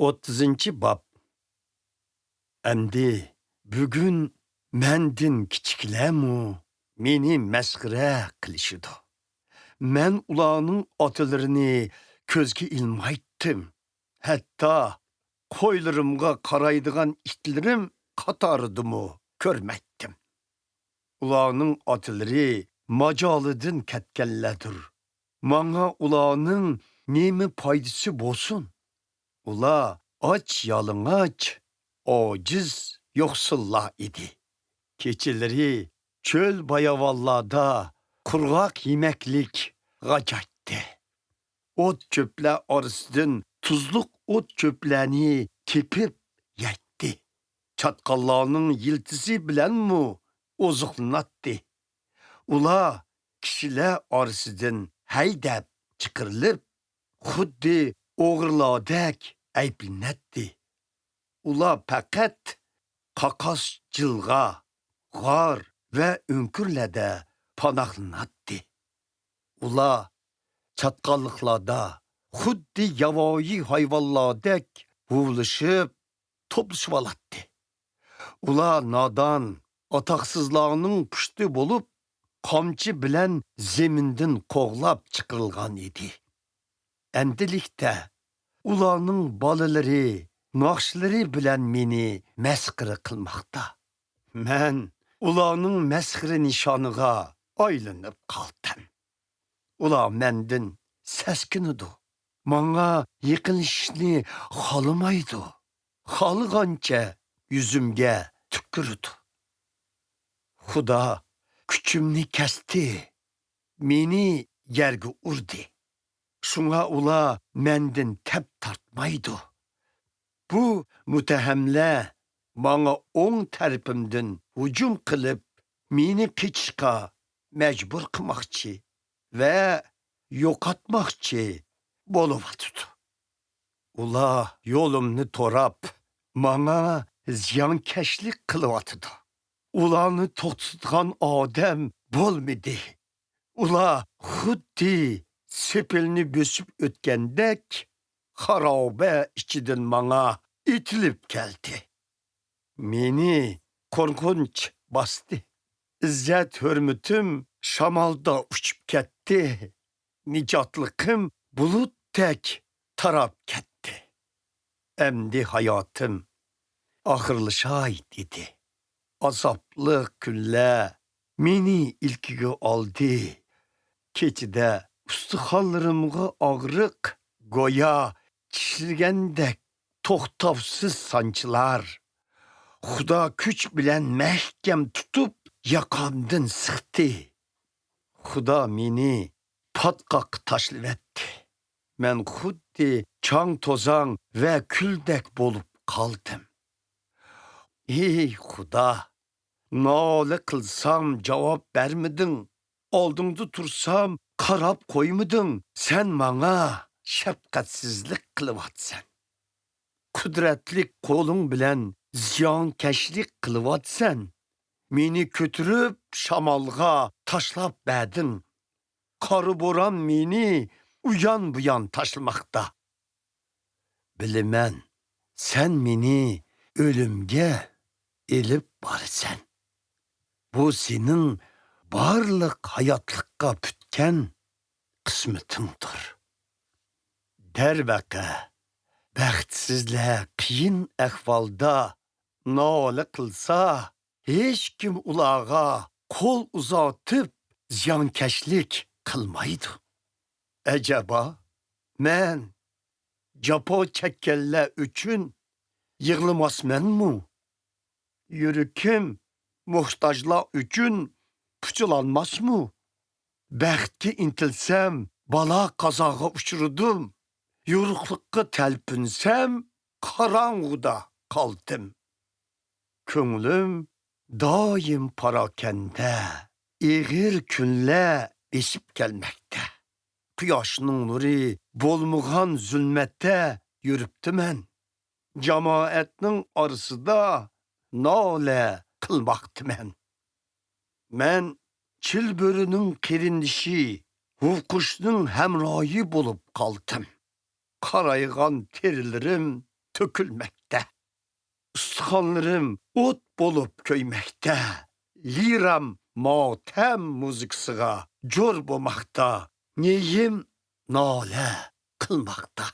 30-chi bob. Әмді бүгін мәндін кичiklämu meni мәсхирә qilishidi. Mən ularning otalarini ko'zga ilmaytdim. Hatto qo'ylarimga qaraydigan itlarim qatoridimi ko'rmaytdim. Ularning otalari majolidan ketganlardir. Manga ularning nima foydasi bo'lsin? Ular och yalang'och, ojiz yo'qsillar edi. Kechalari çöl bayavallarda qurg'oq yemeklik g'ajatdi. O't çöpler arasından tuzluq o't çöplerini tepip yetti. Çatqallarning yiltisi bilanmi oziqlanatdi. Ular kishilar arasından haydab chiqirilib, xuddi o'g'irlardek ayblanatdi. Ular faqat qaqas jilg'a, g'ar ve ünkürlerde panahlanatdi. Ular çatqallıqlarda xuddi yavoyi hayvanlardek huvlashib, toplashib olatdi. Ular nadan, ataqsizlarning pushti bo'lib, qamchi bilan zemindan qo'g'lab chiqarilgan edi. Endilikda ularning bolalari, naqshlari bilan meni masxira qilmoqda. Men ularning masxira nishoniga aylanib qoldim. Ular mendan seskinidi. Manga yaqinlashishni xolamaydi. Xolagancha yuzimga tukirdi. Xudo kuchimni kesdi. Meni yerga urdi. Shunga ular mendan tap tortmaydi. Bu mutahamlar bana o'ng tarafimdan hücum qilib, meni qechishga majbur qilmoqchi va yo'qotmoqchi bo'lyapti. Ular yo'limni to'rab, mana ziyonkashlik qilyapti. Ularni to'xtatgan odam bo'lmadi. Ular xuddi sepilni bosib o'tgandek xaroba ichidan mana itilib keldi. Meni qo'rqinch bastı. İzzet hürmetim şamalda uçup ketdi. Nicatlıqım bulutdek tarab ketdi. Emdi hayatım ahırlaşay dedi. Azaplı günler meni ilkiga aldı. Keçide ustixonlarimga og'riq go'yo chishilgandek to'xtovsiz sanchilar. Xudo kuch bilan mahkam tutib, yaqamdan siqdi. Xudo meni patqoq tashlavetdi. Men xuddi chang to'zang va kuldek bo'lib qoldim. Ey Xudo, nola qilsam javob bermeding. Oldingda tursam qarab qo'ymeding. Sen manga shafqatsizlik qilyapsan. Qudratlik qo'ling bilan ziyonkashlik qilyapsan. Meni ko'tirib shamolga tashlab berding. Qori bo'ron meni uyan buyan tashlamoqda. Bilaman, sen meni o'limga elib borsan. Bu sening barliq hayotlikqa putgan qismatingdir. Darvaqa baxtsizlar qiyin ahvolda nola qilsa, hech kim ularga qo'l uzatib ziyonkashlik qilmaydi. Acaba men jafo chekkanlar uchun yig'lamasmanmi? Yurakim muhtojlar uchun puchulanmasmi? Baxtga intilsam, balo qazoga uchradim. Yo'riqlikqa talpinsam, qorong'uda qoldim. Ko'nglim doim parokanda, ig'ir kunlar esib kelmoqda. Quyoshning nuri bo'lmagan zulmatda yuribdiman. Jamoatning orasida nola qilmoqdiman. Men chilburining qirindishi, huvqushning hamroyi bo'lib qoldim. Qaraygan terilerim tökülmekte. Ustixonlarim o't bo'lib köymekte. Liram motam muzikasiga jo'r bo'lmoqda. Neyim nola qilmoqda.